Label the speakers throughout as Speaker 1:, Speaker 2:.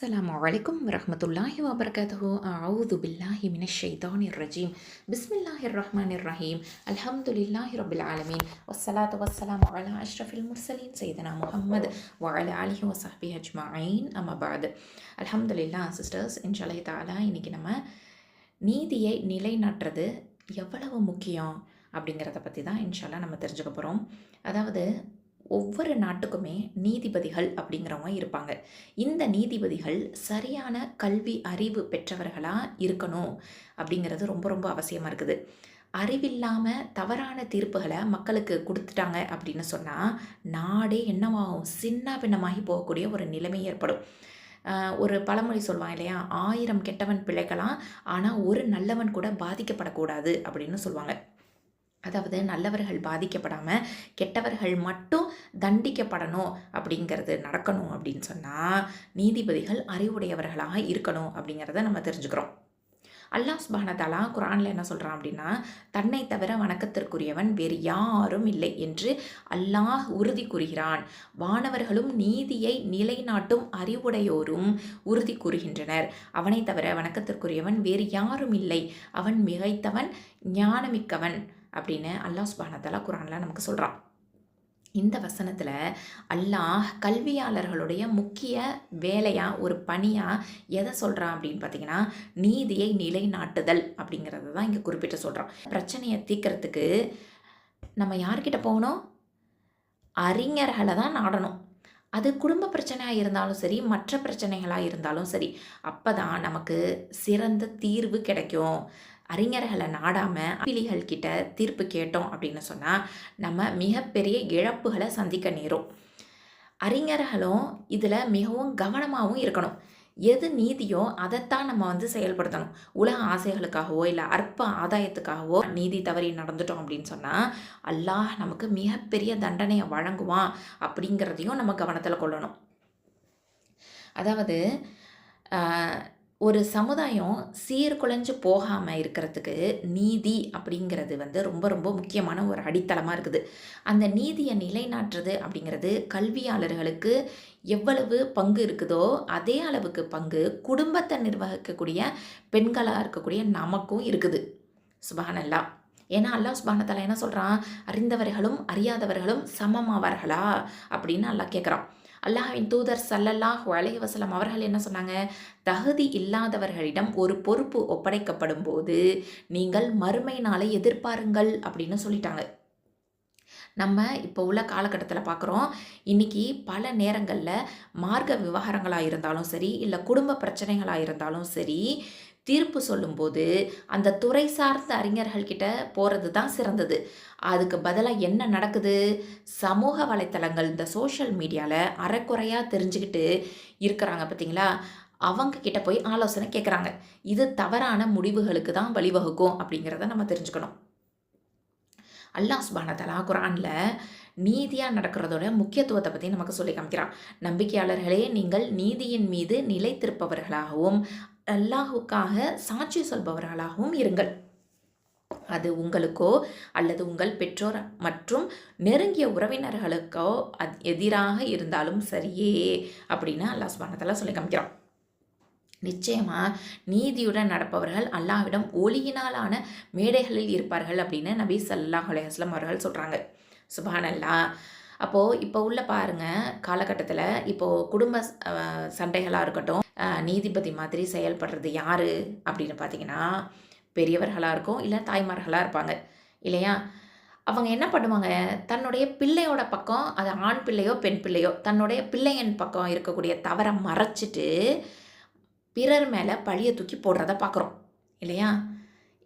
Speaker 1: السلام عليكم ورحمة الله وبركاته. أعوذ بالله من الشيطان الرجيم. بسم الله الرحمن الرحيم. الحمد لله رب العالمين والصلاة والسلام على أشرف المرسلين سيدنا محمد وعلى آله وصحبه أجمعين. أما بعد. الحمد لله sisters. இன்ஷால்லாஹ் தஆலா இன்னைக்கு நம்ம நீதியை நிலைநாட்டுறது எவ்வளவு முக்கியம் அப்படிங்கிறத பற்றி தான் இன்ஷால்லாஹ் நம்ம தெரிஞ்சுக்க போகிறோம். அதாவது ஒவ்வொரு நாட்டுக்குமே நீதிபதிகள் அப்படிங்கிறவங்க இருப்பாங்க. இந்த நீதிபதிகள் சரியான கல்வி அறிவு பெற்றவர்களாக இருக்கணும் அப்படிங்கிறது ரொம்ப ரொம்ப அவசியமாக இருக்குது. அறிவில்லாமல் தவறான தீர்ப்புகளை மக்களுக்கு கொடுத்துட்டாங்க அப்படின்னு சொன்னால் நாடே என்னவாகும், சின்ன பின்னமாகி போகக்கூடிய ஒரு நிலைமை ஏற்படும். ஒரு பழமொழி சொல்லுவாங்க இல்லையா, 1000 கெட்டவன் பிழைக்கலாம், ஆனால் ஒரு நல்லவன் கூட பாதிக்கப்படக்கூடாது அப்படின்னு சொல்லுவாங்க. அதாவது நல்லவர்கள் பாதிக்கப்படாமல் கெட்டவர்கள் மட்டும் தண்டிக்கப்படணும் அப்படிங்கிறது நடக்கணும் அப்படின்னு சொன்னால் நீதிபதிகள் அறிவுடையவர்களாக இருக்கணும் அப்படிங்கிறத நம்ம தெரிஞ்சுக்கிறோம். அல்லாஹ் சுப்ஹானஹு தஆலா குர்ஆனில் என்ன சொல்கிறான் அப்படின்னா, தன்னை தவிர வணக்கத்திற்குரியவன் வேறு யாரும் இல்லை என்று அல்லாஹ் உறுதி கூறுகிறான். வானவர்களும் நீதியை நிலைநாட்டும் அறிவுடையோரும் உறுதி கூறுகின்றனர். அவனை தவிர வணக்கத்திற்குரியவன் வேறு யாரும் இல்லை, அவன் மிகைத்தவன் ஞானமிக்கவன் அப்படின்னு அல்லாஹ் சுப்ஹானஹு தஆலா குர்ஆனில் நமக்கு சொல்கிறான். இந்த வசனத்தில் அல்லாஹ் கல்வியாளர்களுடைய முக்கிய வேலையாக ஒரு பணியாக எதை சொல்கிறான் அப்படின்னு பார்த்தீங்கன்னா, நீதியை நிலைநாட்டுதல் அப்படிங்கிறத தான் இங்கே குறிப்பிட்டு சொல்கிறான். பிரச்சனையை தீர்க்கறதுக்கு நம்ம யார்கிட்ட போகணும்? அறிஞர்களை தான் நாடணும். அது குடும்ப பிரச்சனையாக இருந்தாலும் சரி, மற்ற பிரச்சனைகளாக இருந்தாலும் சரி, அப்போ தான் நமக்கு சிறந்த தீர்வு கிடைக்கும். அறிஞர்களை நாடாமல் பிள்ளைகள் கிட்ட தீர்ப்பு கேட்டோம் அப்படின்னு சொன்னால் நம்ம மிகப்பெரிய இழப்புகளை சந்திக்க நேரும். அறிஞர்களும் இதில் மிகவும் கவனமாகவும் இருக்கணும். எது நீதியோ அதைத்தான் நம்ம செயல்படுத்தணும். உலக ஆசைகளுக்காகவோ இல்லை அற்ப ஆதாயத்துக்காகவோ நீதி தவறி நடந்துட்டோம் அப்படின்னு சொன்னால் அல்லாஹ் நமக்கு மிகப்பெரிய தண்டனையை வழங்குவான் அப்படிங்கிறதையும் நம்ம கவனத்தில் கொள்ளணும். அதாவது ஒரு சமுதாயம் சீர்குலைஞ்சு போகாமல் இருக்கிறதுக்கு நீதி அப்படிங்கிறது ரொம்ப ரொம்ப முக்கியமான ஒரு அடித்தளமாக இருக்குது. அந்த நீதியை நிலைநாட்டுறது அப்படிங்கிறது கல்வியாளர்களுக்கு எவ்வளவு பங்கு இருக்குதோ அதே அளவுக்கு பங்கு குடும்பத்தை நிர்வகிக்கக்கூடிய பெண்களாக இருக்கக்கூடிய நமக்கும் இருக்குது. சுப்ஹானல்லாஹ். ஏன்னா அல்லாஹ் சுப்ஹானஹு தஆலா என்ன சொல்கிறான், அறிந்தவர்களும் அறியாதவர்களும் சமமாவார்களா அப்படின்னு அல்லாஹ் கேட்குறான். அல்லாஹ்வின் தூதர் ஸல்லல்லாஹு அலைஹி வஸல்லம் அவர்கள் என்ன சொன்னாங்க, தகுதி இல்லாதவர்களிடம் ஒரு பொறுப்பு ஒப்படைக்கப்படும் போது நீங்கள் மறுமை நாளை எதிர்பாருங்கள் அப்படின்னு சொல்லிட்டாங்க. நம்ம இப்போ உள்ள காலகட்டத்தில் பார்க்குறோம், இன்றைக்கி பல நேரங்களில் மார்க்க விவகாரங்களாக இருந்தாலும் சரி, இல்லை குடும்ப பிரச்சனைகளாக இருந்தாலும் சரி, தீர்ப்பு சொல்லும்போது அந்த துறை சார்ந்த அறிஞர்கள்கிட்ட போகிறது தான் சிறந்தது. அதுக்கு பதிலாக என்ன நடக்குது, சமூக வலைத்தளங்கள் இந்த சோஷியல் மீடியாவில் அரைக்குறையாக தெரிஞ்சுக்கிட்டு இருக்கிறாங்க பார்த்தீங்களா, அவங்க கிட்ட போய் ஆலோசனை கேட்குறாங்க. இது தவறான முடிவுகளுக்கு தான் வழிவகுக்கும் அப்படிங்கிறத நம்ம தெரிஞ்சுக்கணும். அல்லாஹ் சுப்ஹானஹு தஆலா குர்ஆனில் நீதியாக நடக்கிறதோட முக்கியத்துவத்தை பற்றி நமக்கு சொல்லி காமிக்கிறான். நம்பிக்கையாளர்களே, நீங்கள் நீதியின் மீது நிலைத்திருப்பவர்களாகவும் அல்லாஹுக்காக சாட்சி சொல்பவர்களாகவும் இருங்கள். அது உங்களுக்கோ அல்லது உங்கள் பெற்றோர் மற்றும் நெருங்கிய உறவினர்களுக்கோ எதிராக இருந்தாலும் சரியே அப்படின்னு அல்லாஹ் சுப்ஹானஹு தஆலா சொல்லி காமிக்கிறான். நிச்சயமாக நீதியுடன் நடப்பவர்கள் அல்லாஹ்விடம் ஒளியினாலான மேடைகளில் இருப்பார்கள் அப்படின்னு நபி ஸல்லல்லாஹு அலைஹி வஸல்லம் அவர்கள் சொல்கிறாங்க. சுப்ஹானல்லாஹ். அப்போது இப்போ உள்ள பாருங்கள் காலகட்டத்தில் இப்போது குடும்ப சண்டைகளாக இருக்கட்டும், நீதிபதி மாதிரி செயல்படுறது யார் அப்படின்னு பார்த்தீங்கன்னா பெரியவர்களாக இருக்கும், இல்லை தாய்மார்களாக இருப்பாங்க இல்லையா. அவங்க என்ன பண்ணுவாங்க, தன்னுடைய பிள்ளையோட பக்கம், அது ஆண் பிள்ளையோ பெண் பிள்ளையோ, தன்னுடைய பிள்ளையின் பக்கம் இருக்கக்கூடிய தவறை மறைச்சிட்டு பிறர் மேலே பழியை தூக்கி போடுறத பார்க்குறோம் இல்லையா.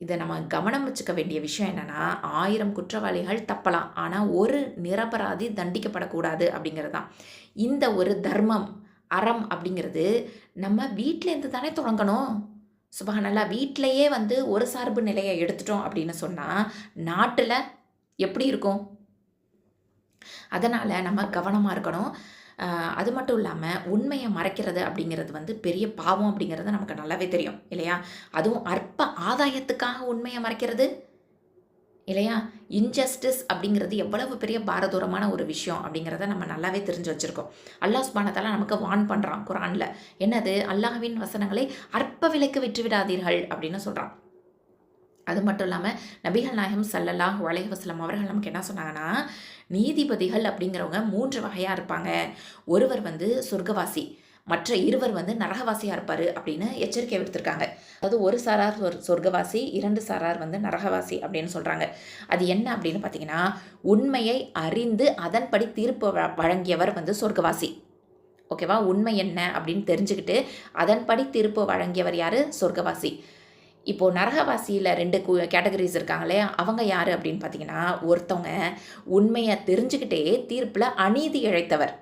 Speaker 1: இதை நம்ம கவனம் வச்சுக்க வேண்டிய விஷயம் என்னென்னா, 1000 குற்றவாளிகள் தப்பலாம், ஆனால் ஒரு நிரபராதி தண்டிக்கப்படக்கூடாது அப்படிங்கிறது தான். இந்த ஒரு தர்மம் அறம் அப்படிங்கிறது நம்ம வீட்டிலேருந்து தானே தொடங்கணும். சுப்ஹானல்லாஹ். வீட்டிலையே ஒரு சார்பு நிலையை எடுத்துட்டோம் அப்படின்னு சொன்னால் நாட்டில் எப்படி இருக்கும்? அதனால் நம்ம கவனமாக இருக்கணும். அது மட்டும் இல்லாமல் உண்மையை மறைக்கிறது அப்படிங்கிறது பெரிய பாவம் அப்படிங்கிறது நமக்கு நல்லாவே தெரியும் இல்லையா. அதுவும் அற்ப ஆதாயத்துக்காக உண்மையை மறைக்கிறது இல்லையா? இன்ஜஸ்டிஸ் அப்படிங்கிறது எவ்வளவு பெரிய பாரதூரமான ஒரு விஷயம் அப்படிங்கிறத நம்ம நல்லாவே தெரிஞ்சு வச்சுருக்கோம். அல்லாஹ் சுப்ஹானஹு வ தஆலா நமக்கு வார்ன் பண்ணுறான் குர்ஆன்ல. என்னது? அல்லாஹ்வின் வசனங்களை அற்ப விலைக்கு விற்றுவிடாதீர்கள் அப்படின்னு சொல்கிறான். அது மட்டும் இல்லாமல் நபிகள் நாயகம் ஸல்லல்லாஹு அலைஹி வஸல்லம் அவர்கள் நமக்கு என்ன சொன்னாங்கன்னா, நீதிபதிகள் அப்படிங்கிறவங்க 3 வகையாக இருப்பாங்க. ஒருவர் சொர்க்கவாசி, மற்ற இருவர் நரகவாசியாக இருப்பார் அப்படின்னு எச்சரிக்கை விடுத்திருக்காங்க. அதாவது ஒரு சாரார் சொர்க்கவாசி, 2 சாரார் நரகவாசி அப்படின்னு சொல்கிறாங்க. அது என்ன அப்படின்னு பார்த்தீங்கன்னா, உண்மையை அறிந்து அதன்படி தீர்ப்பு வழங்கியவர் சொர்க்கவாசி. ஓகேவா? உண்மை என்ன அப்படின்னு தெரிஞ்சுக்கிட்டு அதன்படி தீர்ப்பு வழங்கியவர் யார்? சொர்க்கவாசி. இப்போது நரகவாசியில் 2 கேட்டகரிஸ் இருக்காங்க இல்லையா? அவங்க யார் அப்படின்னு பார்த்தீங்கன்னா, ஒருத்தவங்க உண்மையை தெரிஞ்சுக்கிட்டே தீர்ப்பில் அநீதி இழைத்தவர்.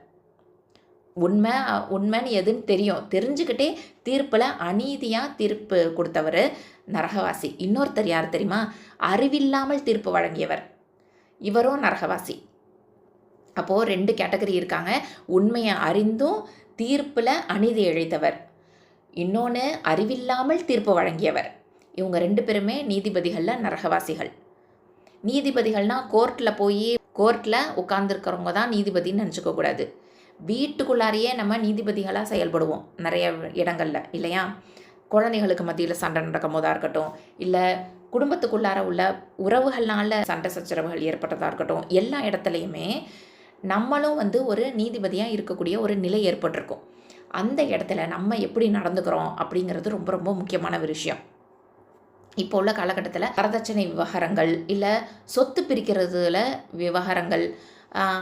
Speaker 1: உண்மைன்னு எதுன்னு தெரிஞ்சுக்கிட்டே தீர்ப்பில் அநீதியாக தீர்ப்பு கொடுத்தவர் நரகவாசி. இன்னொருத்தர் யார் தெரியுமா? அறிவில்லாமல் தீர்ப்பு வழங்கியவர். இவரும் நரகவாசி. அப்போது 2 கேட்டகரி இருக்காங்க. உண்மையை அறிந்தும் தீர்ப்பில் அநீதி இழைத்தவர், இன்னொன்று அறிவில்லாமல் தீர்ப்பு வழங்கியவர். இவங்க 2 பேருமே நீதிபதிகளில் நரகவாசிகள். நீதிபதிகள்னால் கோர்ட்டில் உட்கார்ந்துருக்கிறவங்க தான் நீதிபதின்னு நினச்சிக்கக்கூடாது. வீட்டுக்குள்ளாரையே நம்ம நீதிபதிகளாக செயல்படுவோம் நிறைய இடங்களில், இல்லையா? குழந்தைகளுக்கு மத்தியில் சண்டை நடக்கும் போதாக இருக்கட்டும், இல்லை குடும்பத்துக்குள்ளார உள்ள உறவுகள்னால சண்டை சச்சரவுகள் ஏற்பட்டதாக இருக்கட்டும், எல்லா இடத்துலையுமே நம்மளும் ஒரு நீதிபதியாக இருக்கக்கூடிய ஒரு நிலை ஏற்பட்டிருக்கும். அந்த இடத்துல நம்ம எப்படி நடந்துக்கிறோம் அப்படிங்கிறது ரொம்ப ரொம்ப முக்கியமான ஒரு விஷயம். இப்போ உள்ள காலகட்டத்தில் வரதட்சணை விவகாரங்கள், இல்லை சொத்து பிரிக்கிறதுல விவகாரங்கள்,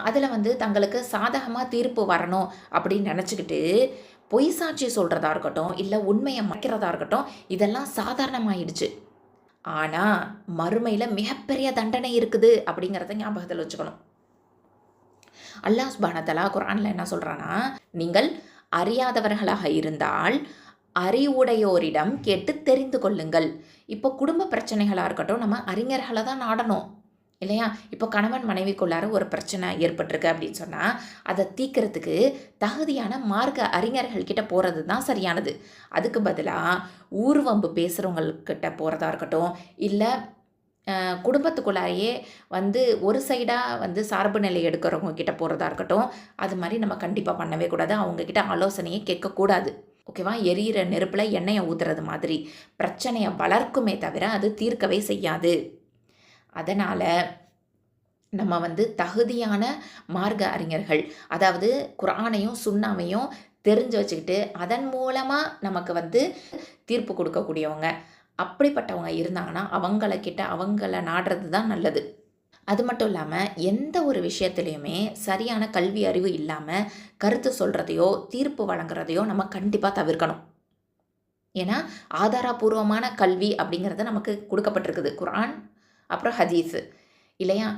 Speaker 1: அதில் தங்களுக்கு சாதகமாக தீர்ப்பு வரணும் அப்படின்னு நினச்சிக்கிட்டு பொய் சாட்சி சொல்கிறதா இருக்கட்டும், இல்லை உண்மையை மறைக்கிறதா இருக்கட்டும், இதெல்லாம் சாதாரணமாயிடுச்சு. ஆனால் மறுமையில் மிகப்பெரிய தண்டனை இருக்குது அப்படிங்கிறத ஞாபகத்தில் வச்சுக்கணும். அல்லாஹ் சுப்ஹானஹு வ தஆலா குர்ஆனில் என்ன சொல்கிறான்னா, நீங்கள் அறியாதவர்களாக இருந்தால் அறிவுடையோரிடம் கேட்டு தெரிந்து கொள்ளுங்கள். இப்போ குடும்ப பிரச்சனைகளாக இருக்கட்டும், நம்ம அறிஞர்களை தான் நாடணும், இல்லையா? இப்போ கணவன் மனைவிக்குள்ளார ஒரு பிரச்சனை ஏற்பட்டிருக்கு அப்படின்னு சொன்னால் அதை தீர்க்கறதுக்கு தகுதியான மார்க்க அறிஞர்கள்கிட்ட போகிறது தான் சரியானது. அதுக்கு பதிலாக ஊர்வம்பு பேசுகிறவங்கக்கிட்ட போகிறதா இருக்கட்டும், இல்லை குடும்பத்துக்குள்ளாரையே ஒரு சைடாக சார்பு நிலை எடுக்கிறவங்க கிட்ட போகிறதா இருக்கட்டும், அது மாதிரி நம்ம கண்டிப்பாக பண்ணவே கூடாது. அவங்கக்கிட்ட ஆலோசனையே கேட்கக்கூடாது. ஓகேவா? எரியிற நெருப்பில் எண்ணெயை ஊற்றுறது மாதிரி பிரச்சனையை வளர்க்குமே தவிர அது தீர்க்கவே செய்யாது. அதனால் நம்ம தகுதியான மார்க்க அறிஞர்கள், அதாவது குர்ஆனையும் சுன்னாவையும் தெரிஞ்சு வச்சுக்கிட்டு அதன் மூலமாக நமக்கு தீர்ப்பு கொடுக்கக்கூடியவங்க, அப்படிப்பட்டவங்க இருந்தாங்கன்னா அவங்கள நாடுறது தான் நல்லது. அது மட்டும் இல்லாமல் எந்த ஒரு விஷயத்துலையுமே சரியான கல்வி அறிவு இல்லாமல் கருத்து சொல்கிறதையோ தீர்ப்பு வழங்குறதையோ நம்ம கண்டிப்பாக தவிர்க்கணும். ஏன்னா ஆதாரபூர்வமான கல்வி அப்படிங்கிறது நமக்கு கொடுக்கப்பட்டிருக்குது குர்ஆன், அப்புறம் ஹதீஸு, இல்லையா?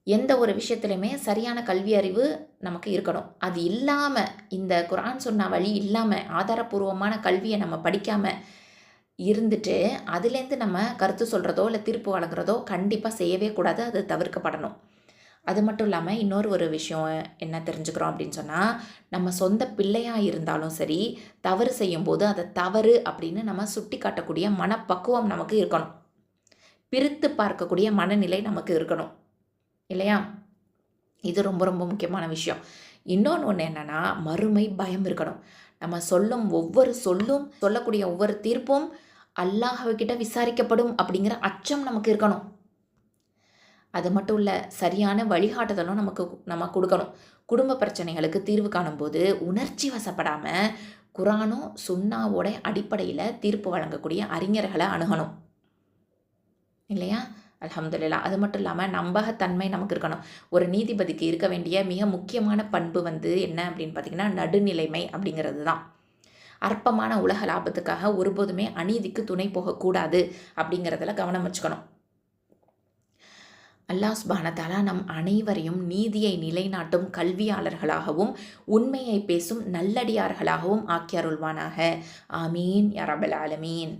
Speaker 1: எந்த ஒரு விஷயத்துலையுமே சரியான கல்வி அறிவு நமக்கு இருக்கணும். அது இல்லாமல், இந்த குர்ஆன் சொன்ன வழி இல்லாமல் ஆதாரபூர்வமான கல்வியை நம்ம படிக்காமல் இருந்துட்டு அதுலேருந்து நம்ம கருத்து சொல்கிறதோ இல்லை தீர்ப்பு வழங்குறதோ கண்டிப்பாக செய்யவே கூடாது. அது தவிர்க்கப்படணும். அது மட்டும் இல்லாமல் இன்னொரு ஒரு விஷயம் என்ன தெரிஞ்சுக்கிறோம் அப்படின்னு சொன்னால், நம்ம சொந்த பிள்ளையாக இருந்தாலும் சரி, தவறு செய்யும்போது அதை தவறு அப்படின்னு நம்ம சுட்டி காட்டக்கூடிய மனப்பக்குவம் நமக்கு இருக்கணும். பிரித்து பார்க்கக்கூடிய மனநிலை நமக்கு இருக்கணும், இல்லையா? இது ரொம்ப ரொம்ப முக்கியமான விஷயம். இன்னொன்று என்னென்னா, மறுமை பயம் இருக்கணும். நம்ம சொல்லும் ஒவ்வொரு சொல்லக்கூடிய ஒவ்வொரு தீர்ப்பும் அல்லாஹ்கிட்ட விசாரிக்கப்படும் அப்படிங்கிற அச்சம் நமக்கு இருக்கணும். அது மட்டும் இல்லை, சரியான வழிகாட்டுதலும் நம்ம கொடுக்கணும். குடும்ப பிரச்சனைகளுக்கு தீர்வு காணும்போது உணர்ச்சி வசப்படாமல் குர்ஆனும் சுன்னாவோட அடிப்படையில் தீர்ப்பு வழங்கக்கூடிய அறிஞர்களை அணுகணும், இல்லையா? அல்ஹம்துலில்லாஹ். அது மட்டும் இல்லாமல் நம்பகத்தன்மை நமக்கு இருக்கணும். ஒரு நீதிபதிக்கு இருக்க வேண்டிய மிக முக்கியமான பண்பு என்ன அப்படின்னு பார்த்திங்கன்னா, நடுநிலைமை அப்படிங்கிறது தான். அற்பமான உலக லாபத்துக்காக ஒருபோதுமே அநீதிக்கு துணை போகக்கூடாது அப்படிங்கிறதுல கவனம் வச்சுக்கணும். அல்லாஹ் சுப்ஹானஹு வ தஆலா நம் அனைவரையும் நீதியை நிலைநாட்டும் கல்வியாளர்களாகவும் உண்மையை பேசும் நல்லடியார்களாகவும் ஆக்கி அருள்வானாக. ஆமீன் யா ரப்பல் ஆலமீன்.